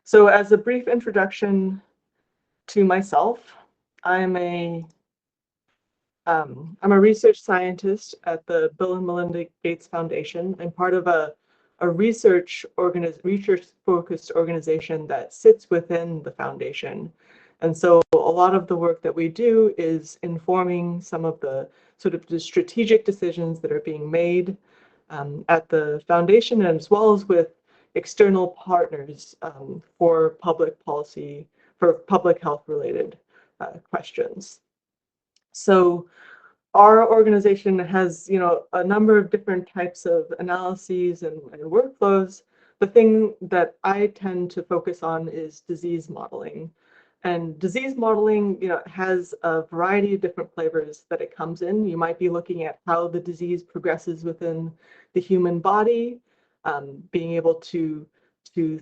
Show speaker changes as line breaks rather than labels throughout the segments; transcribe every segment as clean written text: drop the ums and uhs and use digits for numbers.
So as a brief introduction to myself, I'm a I'm a research scientist at the Bill and Melinda Gates Foundation. I'm part of a research-focused organization that sits within the foundation. And so a lot of the work that we do is informing some of the sort of the strategic decisions that are being made at the foundation, as well as with external partners for public policy, for public health related questions. So our organization has, a number of different types of analyses and workflows. The thing that I tend to focus on is disease modeling. And disease modeling, has a variety of different flavors that it comes in. You might be looking at how the disease progresses within the human body, being able to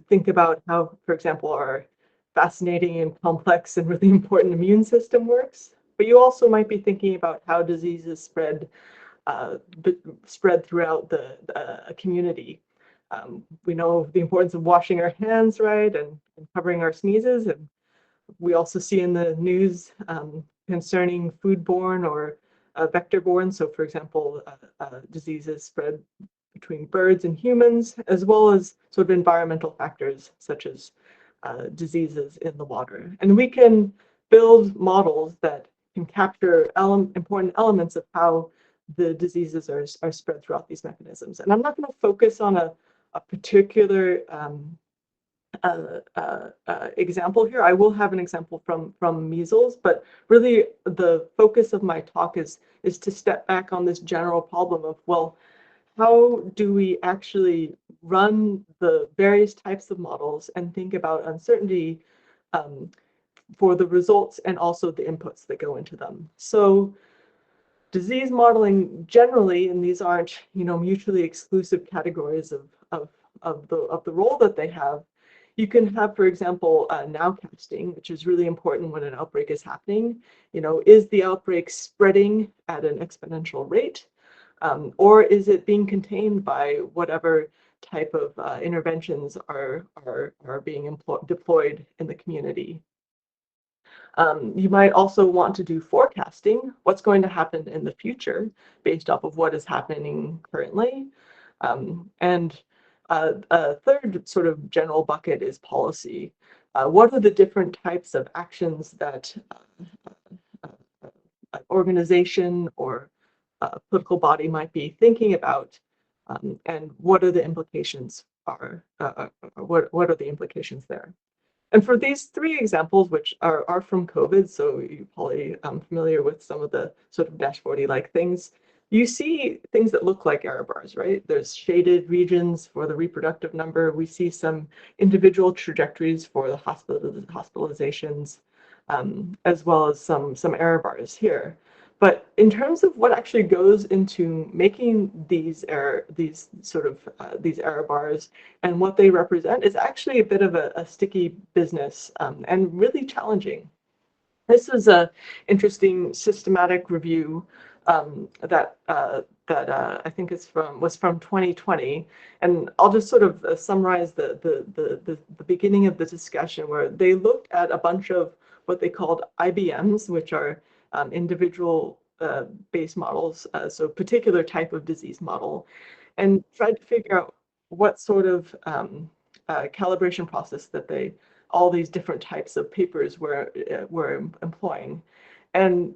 think about how, for example, our fascinating and complex and really important immune system works. But you also might be thinking about how diseases spread throughout a community. We know the importance of washing our hands, right, and covering our sneezes, and we also see in the news concerning foodborne or vector-borne. So, for example, diseases spread between birds and humans, as well as sort of environmental factors such as diseases in the water. And we can build models that can capture important elements of how the diseases are spread throughout these mechanisms. And I'm not going to focus on a particular example here. I will have an example from measles, but really the focus of my talk is to step back on this general problem of, well, how do we actually run the various types of models and think about uncertainty for the results and also the inputs that go into them. So disease modeling generally, and these aren't, mutually exclusive categories of the role that they have. You can have, for example, nowcasting, which is really important when an outbreak is happening. Is the outbreak spreading at an exponential rate? Or is it being contained by whatever type of interventions are being deployed in the community? You might also want to do forecasting, what's going to happen in the future based off of what is happening currently. And a third sort of general bucket is policy. What are the different types of actions that an organization or a political body might be thinking about, and what are the implications what are the implications there? And for these three examples, which are from COVID, so you're probably familiar with some of the sort of dashboardy-like things, you see things that look like error bars, right? There's shaded regions for the reproductive number. We see some individual trajectories for the hospitalizations, as well as some error bars here. But in terms of what actually goes into making these error bars and what they represent is actually a bit of a sticky business, and really challenging. This is an interesting systematic review that I think was from 2020, and I'll just sort of summarize the beginning of the discussion, where they looked at a bunch of what they called IBMs, which are individual base models, so particular type of disease model, and tried to figure out what sort of calibration process that all these different types of papers were employing. And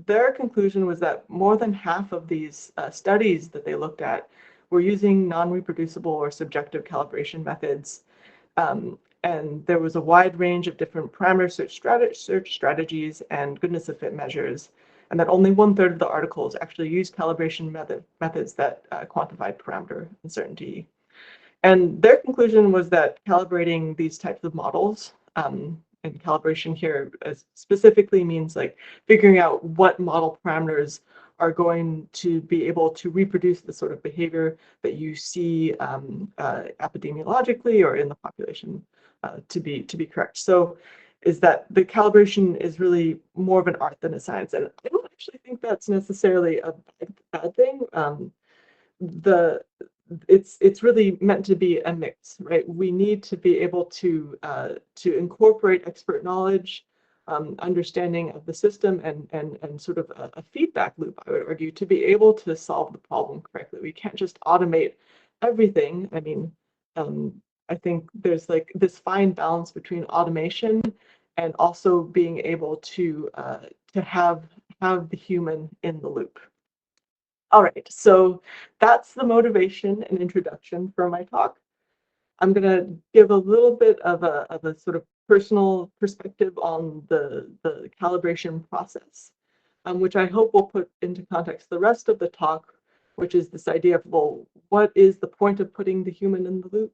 their conclusion was that more than half of these studies that they looked at were using non-reproducible or subjective calibration methods. And there was a wide range of different parameter search strategies and goodness of fit measures, and that only 1/3 of the articles actually used calibration methods that quantified parameter uncertainty. And their conclusion was that calibrating these types of models, and calibration here specifically means like figuring out what model parameters are going to be able to reproduce the sort of behavior that you see epidemiologically or in the population to be correct. So is that the calibration is really more of an art than a science. And I don't actually think that's necessarily a bad thing. it's really meant to be a mix, right? We need to be able to incorporate expert knowledge, understanding of the system, and sort of a feedback loop, I would argue, to be able to solve the problem correctly. We can't just automate everything. I mean, um, I think there's like this fine balance between automation and also being able to have the human in the loop. All right, so that's the motivation and introduction for my talk. I'm going to give a little bit of a sort of personal perspective on the calibration process, which I hope will put into context the rest of the talk, which is this idea of, well, what is the point of putting the human in the loop?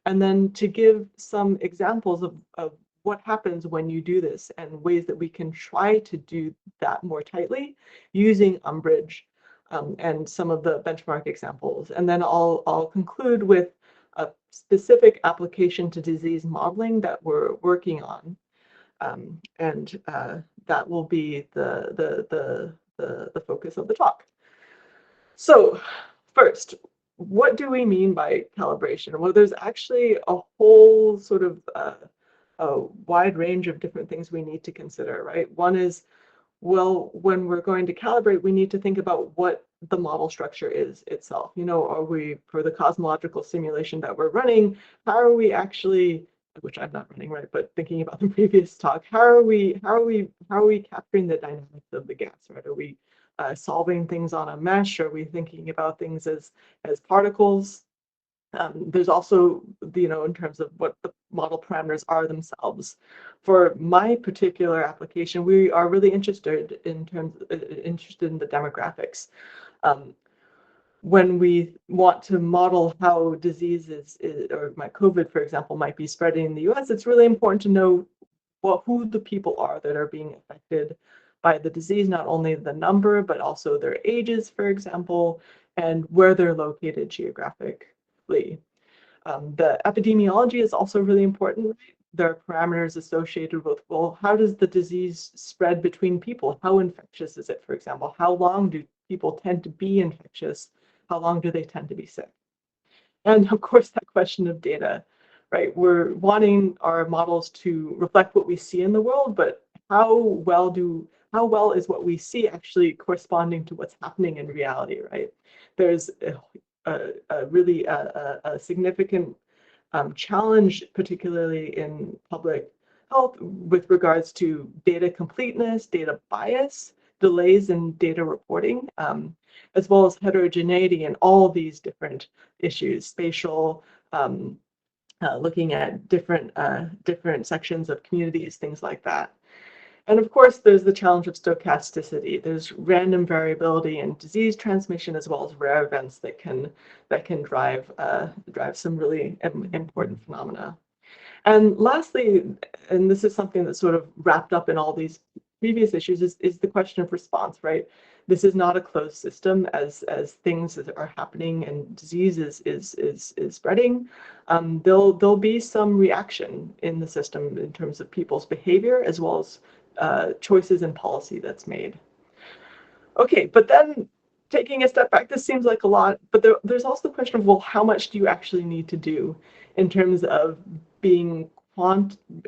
And then to give some examples of what happens when you do this and ways that we can try to do that more tightly using Umbridge, and some of the benchmark examples. And then I'll conclude with a specific application to disease modeling that we're working on. And that will be the focus of the talk. So first, what do we mean by calibration? Well, there's actually a whole sort of a wide range of different things we need to consider, right? One is, well, when we're going to calibrate, we need to think about what the model structure is itself. You know, are we, for the cosmological simulation that we're running, how are we actually, which I'm not running, right, but thinking about the previous talk, how are we capturing the dynamics of the gas, right? Are we solving things on a mesh? Are we thinking about things as particles? There's also, you know, in terms of what the model parameters are themselves. For my particular application, we are really interested in the demographics. When we want to model how diseases, or my COVID, for example, might be spreading in the US, it's really important to know who the people are that are being affected by the disease, not only the number, but also their ages, for example, and where they're located geographically. The epidemiology is also really important. There are parameters associated with, well, how does the disease spread between people? How infectious is it, for example? How long do people tend to be infectious? How long do they tend to be sick? And of course, that question of data, right? We're wanting our models to reflect what we see in the world, but how well is what we see actually corresponding to what's happening in reality, right? There's a really a significant challenge, particularly in public health, with regards to data completeness, data bias, delays in data reporting, as well as heterogeneity in all these different issues, spatial, looking at different sections of communities, things like that. And of course, there's the challenge of stochasticity. There's random variability in disease transmission, as well as rare events that can drive some really important phenomena. And lastly, and this is something that's sort of wrapped up in all these previous issues, is the question of response, right? This is not a closed system. As things are happening and disease is spreading, there'll be some reaction in the system in terms of people's behavior, as well as choices and policy that's made. Okay, but then taking a step back, this seems like a lot, but there's also the question of, well, how much do you actually need to do in terms of being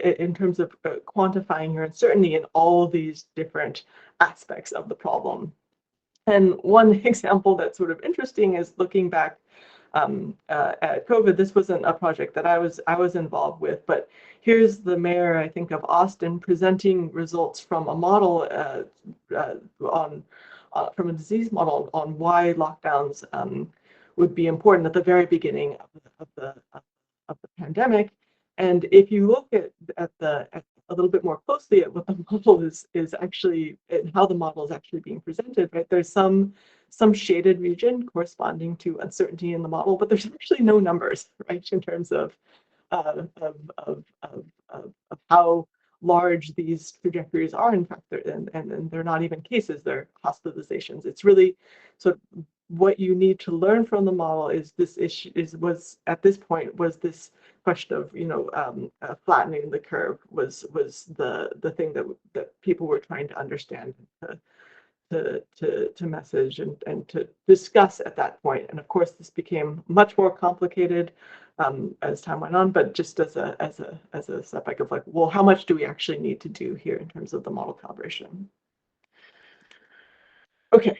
in terms of quantifying your uncertainty in all these different aspects of the problem? And one example that's sort of interesting is looking back at COVID. This wasn't a project that I was involved with, but here's the mayor, I think, of Austin presenting results from a model from a disease model on why lockdowns would be important at the very beginning of the pandemic. And if you look at a little bit more closely at what the model is actually, and how the model is actually being presented, right? There's some shaded region corresponding to uncertainty in the model, but there's actually no numbers, right, in terms of how large these trajectories are. In fact, and they're not even cases, they're hospitalizations. It's really sort of what you need to learn from the model is this issue was at this point was this question of, you know, flattening the curve was the thing that people were trying to understand, to message and to discuss at that point. And of course, this became much more complicated as time went on. But just as a step back of like, well, how much do we actually need to do here in terms of the model calibration? Okay.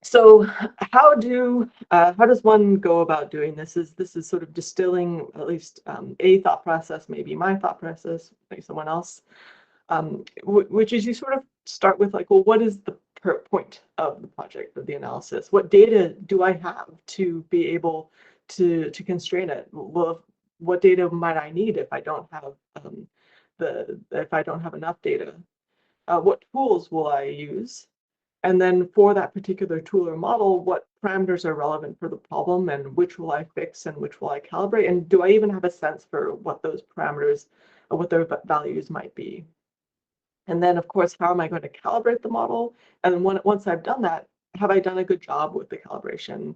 So how does one go about doing this? This is sort of distilling at least a thought process, maybe my thought process, maybe someone else, which is you sort of start with like, well, what is the point of the project, of the analysis? What data do I have to be able to constrain it? Well, what data might I need if I don't have if I don't have enough data? What tools will I use? And then for that particular tool or model, what parameters are relevant for the problem and which will I fix and which will I calibrate? And do I even have a sense for what those parameters or what their values might be? And then, of course, how am I going to calibrate the model? And once I've done that, have I done a good job with the calibration?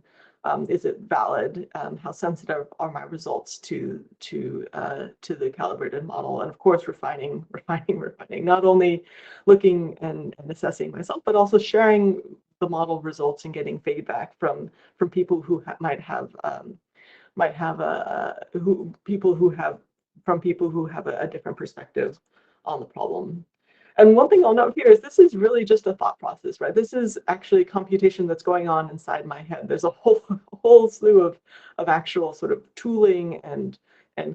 Is it valid? How sensitive are my results to the calibrated model? And of course, refining. Not only looking and assessing myself, but also sharing the model results and getting feedback from people who might have people who have a different perspective on the problem. And one thing I'll note here is this is really just a thought process, right? This is actually computation that's going on inside my head. There's a whole slew of actual sort of tooling and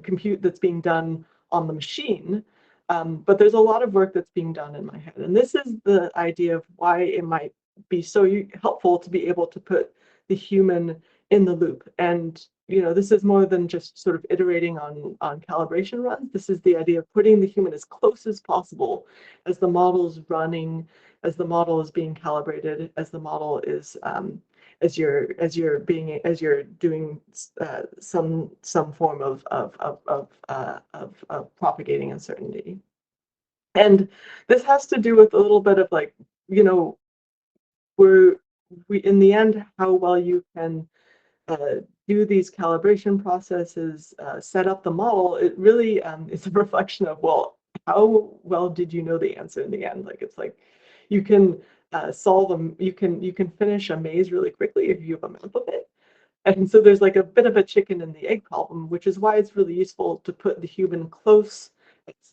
compute that's being done on the machine. But there's a lot of work that's being done in my head. And this is the idea of why it might be so helpful to be able to put the human in the loop. And this is more than just sort of iterating on calibration runs. This is the idea of putting the human as close as possible as the model is running, as the model is being calibrated, as the model is as you're doing some form of propagating uncertainty. And this has to do with a little bit of like, we in the end, how well you can do these calibration processes, set up the model, it really is a reflection of, well, how well did you know the answer in the end? Like, it's like you can solve them, you can finish a maze really quickly if you have a map of it. And so there's like a bit of a chicken and the egg problem, which is why it's really useful to put the human close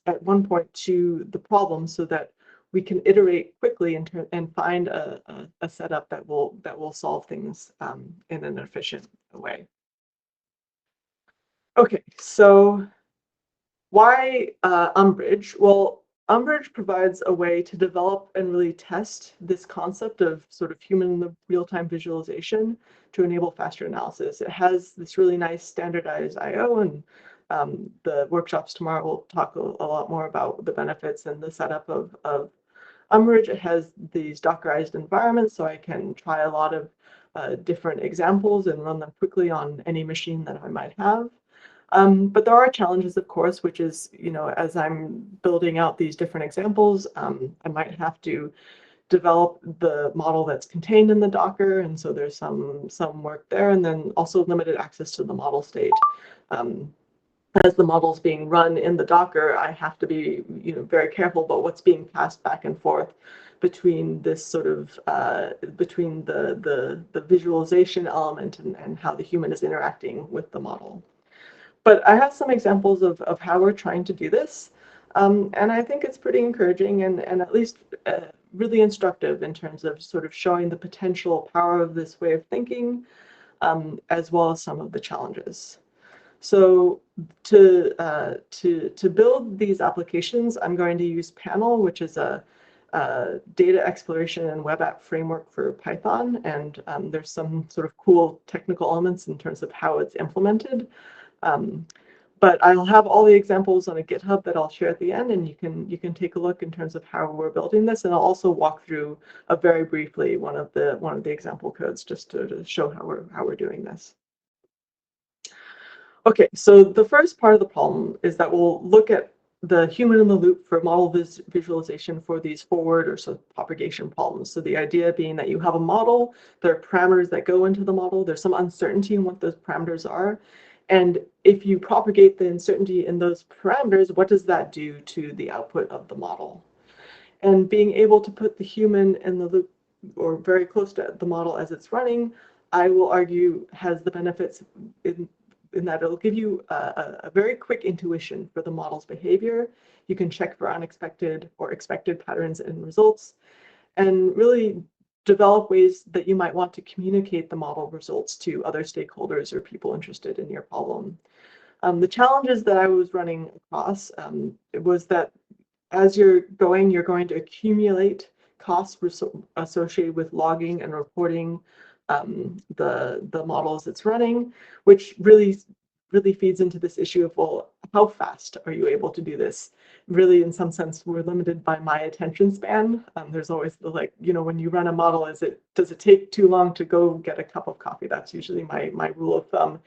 at one point to the problem so that we can iterate quickly and find a setup that will solve things in an efficient way. Okay, so why Umbrage? Well, Umbrage provides a way to develop and really test this concept of sort of human real-time visualization to enable faster analysis. It has this really nice standardized I/O, and the workshops tomorrow will talk a lot more about the benefits and the setup of Umbrage. It has these Dockerized environments, so I can try a lot of different examples and run them quickly on any machine that I might have. But there are challenges, of course, which is, as I'm building out these different examples, I might have to develop the model that's contained in the Docker, and so there's some work there, and then also limited access to the model state. As the model's being run in the Docker, I have to be, very careful about what's being passed back and forth between this sort of between the visualization element and how the human is interacting with the model. But I have some examples of how we're trying to do this. And I think it's pretty encouraging and at least really instructive in terms of sort of showing the potential power of this way of thinking, as well as some of the challenges. So to build these applications, I'm going to use Panel, which is a data exploration and web app framework for Python. And there's some sort of cool technical elements in terms of how it's implemented. But I'll have all the examples on a GitHub that I'll share at the end, and you can take a look in terms of how we're building this, and I'll also walk through very briefly one of the example codes just to show how we're doing this. Okay, so the first part of the problem is that we'll look at the human in the loop for model visualization for these forward or propagation problems. So the idea being that you have a model, there are parameters that go into the model, there's some uncertainty in what those parameters are. And if you propagate the uncertainty in those parameters, what does that do to the output of the model? And being able to put the human in the loop or very close to the model as it's running, I will argue has the benefits in that it'll give you a very quick intuition for the model's behavior. You can check for unexpected or expected patterns and results, and really develop ways that you might want to communicate the model results to other stakeholders or people interested in your problem. The challenges that I was running across was that as you're going to accumulate costs associated with logging and reporting the models it's running, which really feeds into this issue of, well, how fast are you able to do this? Really, in some sense, we're limited by my attention span. There's always the, like, when you run a model, does it take too long to go get a cup of coffee? That's usually my rule of thumb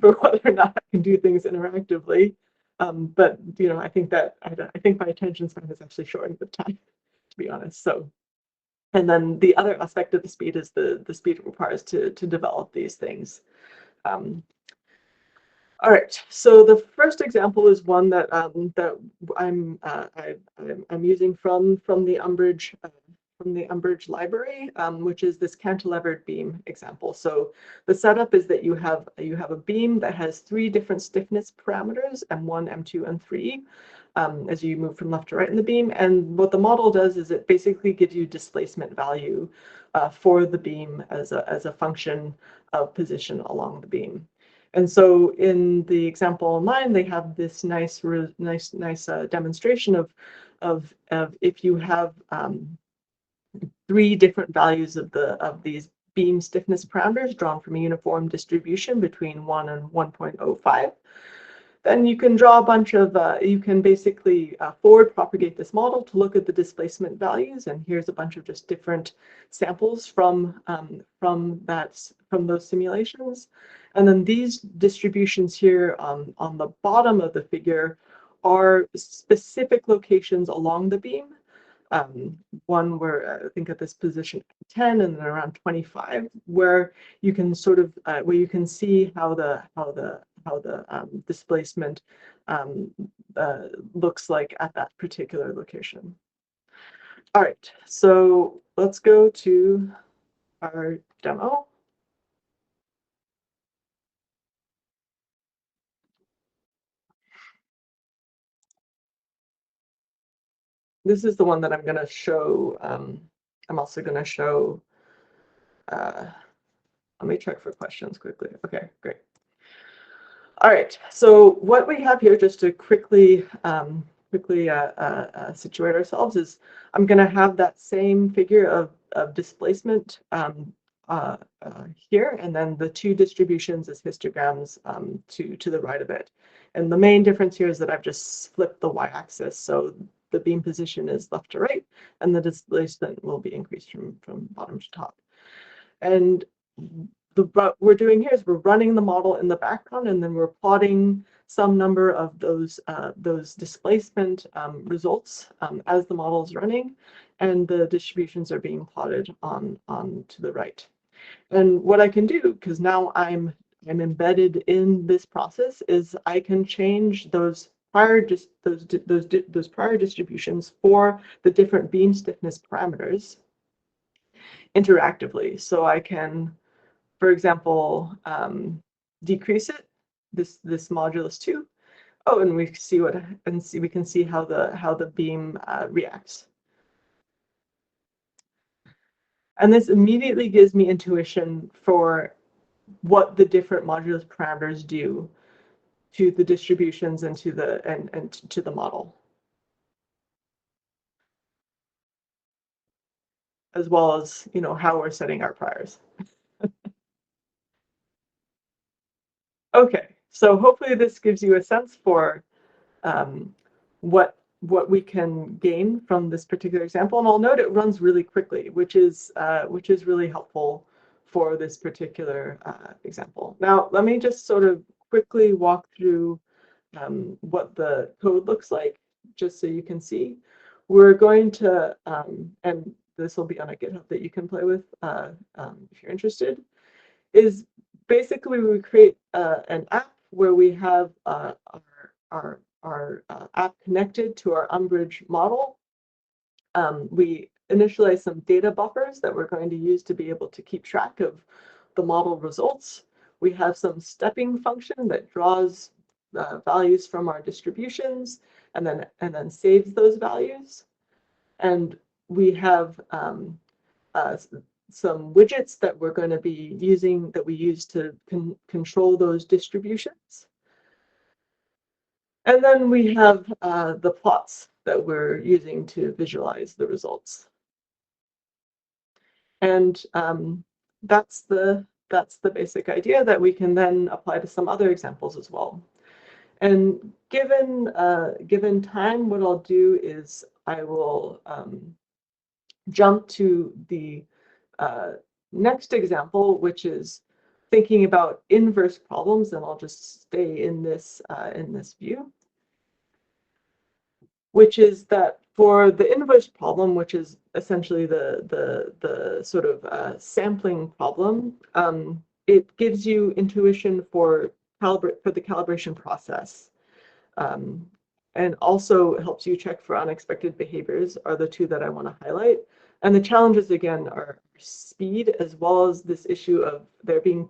for whether or not I can do things interactively. But I think my attention span has actually shortened with time, to be honest. So, and then the other aspect of the speed is the speed it requires to develop these things. All right, so the first example is one that I'm using from the Umbrage library, which is this cantilevered beam example. So the setup is that you have a beam that has 3 different stiffness parameters, M1, M2, and 3, as you move from left to right in the beam. And what the model does is it basically gives you displacement value for the beam as a function of position along the beam. And so in the example online, they have this nice demonstration of if you have 3 different values of these beam stiffness parameters drawn from a uniform distribution between 1 and 1.05. Then you can draw a bunch of, you can basically forward propagate this model to look at the displacement values. And here's a bunch of just different samples from those simulations. And then these distributions here on the bottom of the figure are specific locations along the beam. One where I think at this position 10 and then around 25, where you can sort of where you can see how the displacement looks like at that particular location. All right, so let's go to our demo. This is the one that I'm going to show. I'm also going to show. Let me check for questions quickly. Okay, great. All right, so what we have here, just to quickly situate ourselves, is I'm going to have that same figure of displacement here, and then the 2 distributions as histograms to the right of it. And the main difference here is that I've just flipped the y-axis, so the beam position is left to right, and the displacement will be increased from bottom to top. And what we're doing here is we're running the model in the background, and then we're plotting some number of those displacement results as the model is running, and the distributions are being plotted on to the right. And what I can do, because now I'm embedded in this process, is I can change those prior distributions for the different beam stiffness parameters interactively. So I can, for example, decrease it, this modulus 2. Oh, and we can see how the beam reacts. And this immediately gives me intuition for what the different modulus parameters do to the distributions and to the model, as well as how we're setting our priors. Okay, so hopefully this gives you a sense for what we can gain from this particular example. And I'll note it runs really quickly, which is really helpful for this particular example. Now, let me just sort of quickly walk through what the code looks like, just so you can see. We're going to, and this will be on a GitHub that you can play with if you're interested, is basically we create an app where we have our app connected to our Umbrage model. We initialize some data buffers that we're going to use to be able to keep track of the model results. We have some stepping function that draws values from our distributions and then saves those values. And we have some widgets that we're going to be using that we use to control those distributions. And then we have the plots that we're using to visualize the results. And that's the basic idea that we can then apply to some other examples as well. And given time, what I'll do is I will jump to the next example, which is thinking about inverse problems, and I'll just stay in this view, which is that for the inverse problem, which is essentially the sort of sampling problem, it gives you intuition for the calibration process. And also helps you check for unexpected behaviors are the two that I want to highlight. And the challenges, again, are speed, as well as this issue of there being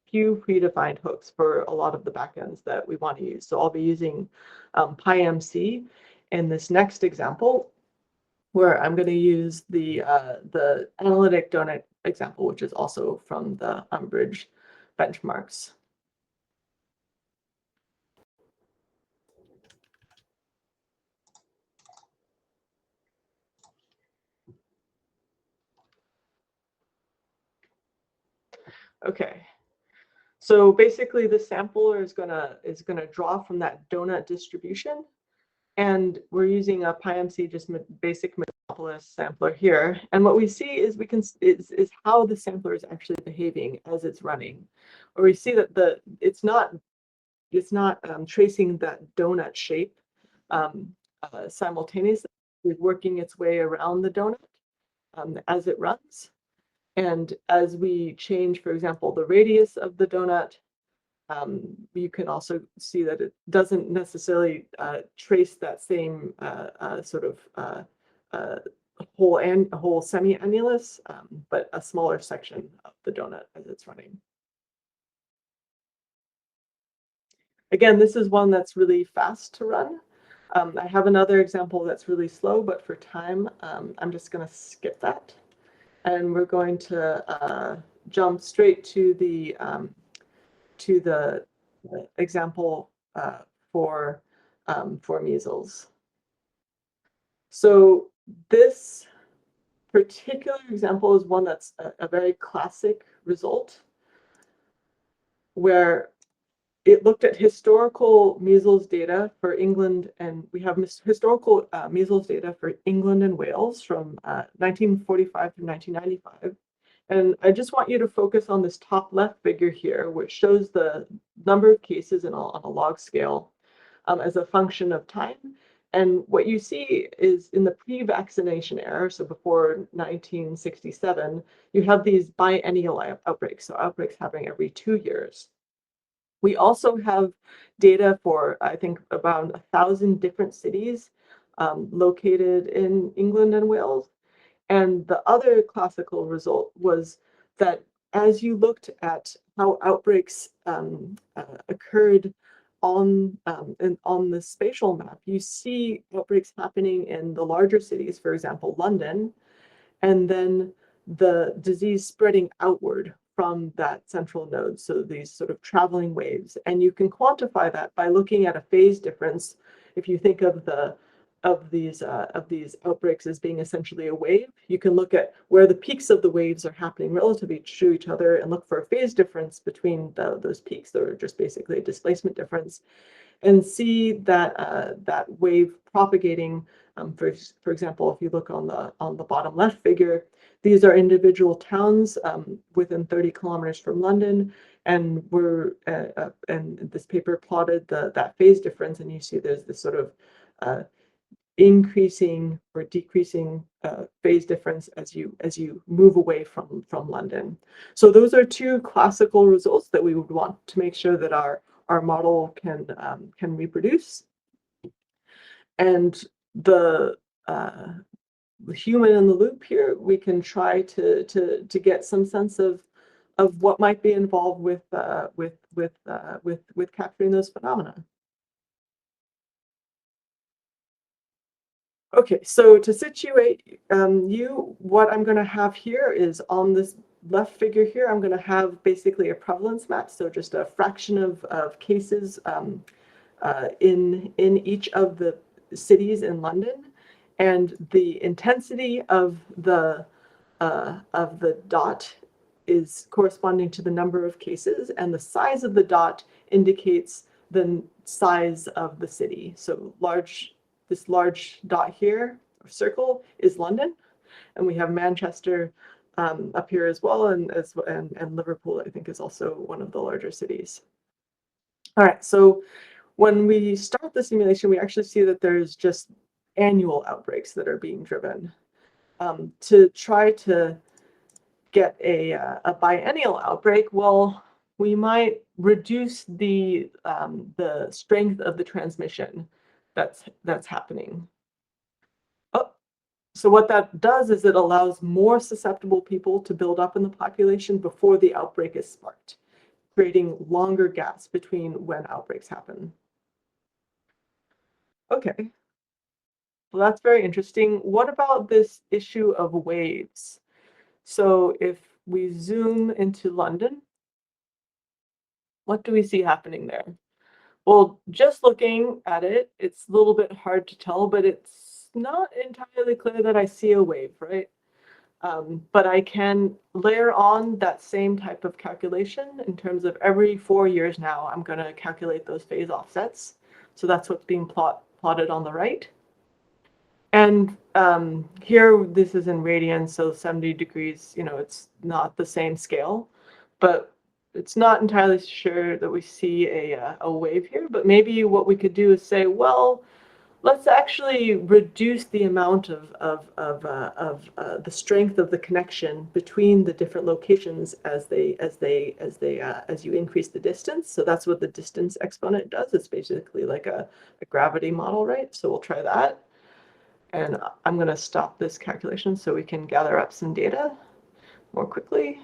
few predefined hooks for a lot of the backends that we want to use. So I'll be using PyMC in this next example, where I'm going to use the analytic donut example, which is also from the Umbridge benchmarks. Okay, so basically the sampler is gonna draw from that donut distribution, and we're using a PyMC just basic Metropolis sampler here. And what we see is is how the sampler is actually behaving as it's running, or we see that it's not tracing that donut shape simultaneously, it's working its way around the donut as it runs. And as we change, for example, the radius of the donut, you can also see that it doesn't necessarily trace that same sort of whole semi-annulus, but a smaller section of the donut as it's running. Again, this is one that's really fast to run. I have another example that's really slow, but for time, I'm just going to skip that. And we're going to jump straight to the example for measles. So this particular example is one that's a very classic result, where it looked at historical measles data for England, and we have historical measles data for England and Wales from 1945 to 1995. And I just want you to focus on this top left figure here, which shows the number of cases on a log scale as a function of time. And what you see is in the pre-vaccination era, so before 1967, you have these biennial outbreaks, so outbreaks happening every 2 years. We also have data for, I think, about 1,000 different cities located in England and Wales. And the other classical result was that as you looked at how outbreaks occurred on the spatial map, you see outbreaks happening in the larger cities, for example, London, and then the disease spreading outward from that central node. So these sort of traveling waves. And you can quantify that by looking at a phase difference. If you think of these outbreaks as being essentially a wave, you can look at where the peaks of the waves are happening relative to each other and look for a phase difference between those peaks, that are just basically a displacement difference, and see that wave propagating. For example, if you look on the bottom left figure, these are individual towns within 30 kilometers from London, and and this paper plotted that phase difference, and you see there's this sort of increasing or decreasing phase difference as you move away from London. So those are two classical results that we would want to make sure that our model can reproduce. And human in the loop here, we can try to get some sense of what might be involved with capturing those phenomena. Okay, so to situate what I'm going to have here is on this left figure here, I'm going to have basically a prevalence map, so just a fraction of cases in each of the cities in London, and the intensity of the dot is corresponding to the number of cases, and the size of the dot indicates the size of the city. So this large dot here, or circle, is London, and we have Manchester up here as well, and Liverpool, I think, is also one of the larger cities. All right, so when we start the simulation, we actually see that there's just annual outbreaks that are being driven. To try to get a biennial outbreak, well, we might reduce the strength of the transmission that's happening. Oh, so what that does is it allows more susceptible people to build up in the population before the outbreak is sparked, creating longer gaps between when outbreaks happen. Okay, well, that's very interesting. What about this issue of waves? So if we zoom into London, what do we see happening there? Well, just looking at it, it's a little bit hard to tell, but it's not entirely clear that I see a wave, right? But I can layer on that same type of calculation in terms of every 4 years now, I'm going to calculate those phase offsets. So that's what's being plotted on the right. And here, this is in radians, so 70 degrees, it's not the same scale, but it's not entirely sure that we see a wave here. But maybe what we could do is say, well, let's actually reduce the amount of the strength of the connection between the different locations as you increase the distance. So that's what the distance exponent does. It's basically like a gravity model, right? So we'll try that. And I'm going to stop this calculation so we can gather up some data more quickly.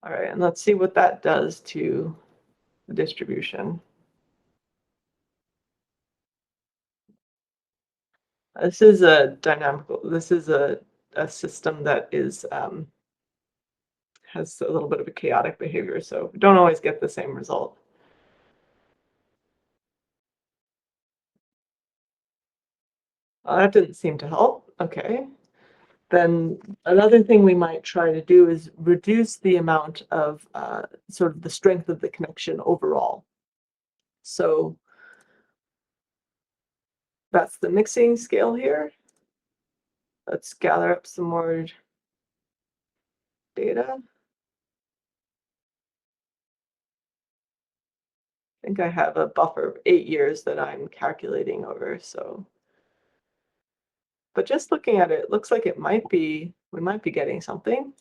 All right, and let's see what that does to the distribution. This is a system that has a little bit of a chaotic behavior, so we don't always get the same result. That didn't seem to help. Okay. Then another thing we might try to do is reduce the amount of sort of the strength of the connection overall. So that's the mixing scale here. Let's gather up some more data. I think I have a buffer of 8 years that I'm calculating over, so. But just looking at it, it looks like we might be getting something.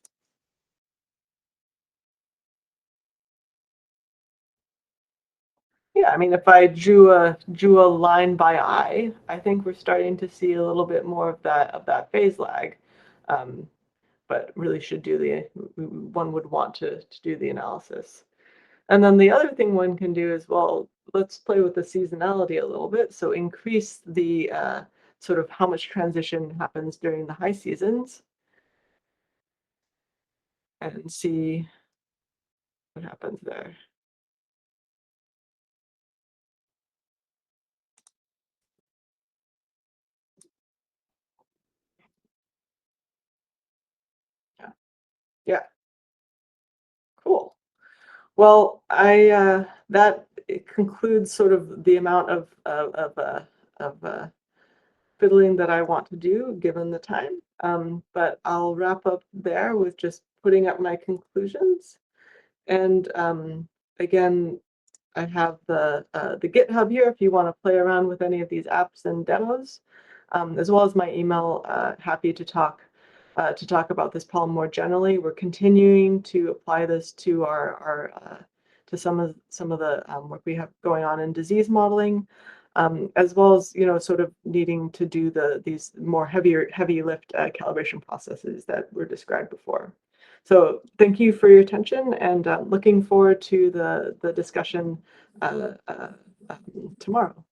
Yeah, I mean, if I drew a line by eye, I think we're starting to see a little bit more of that phase lag. But really should one would want to do the analysis. And then the other thing one can do is, well, let's play with the seasonality a little bit. So increase the sort of how much transition happens during the high seasons and see what happens there. Yeah, yeah, cool. Well, that concludes sort of the amount of fiddling that I want to do given the time. But I'll wrap up there with just putting up my conclusions. And again, I have the GitHub here if you want to play around with any of these apps and demos, as well as my email. Happy to talk about this problem more generally. We're continuing to apply this to to some of the work we have going on in disease modeling. as well as sort of needing to do these more heavy lift calibration processes that were described before. So thank you for your attention, and looking forward to the discussion tomorrow.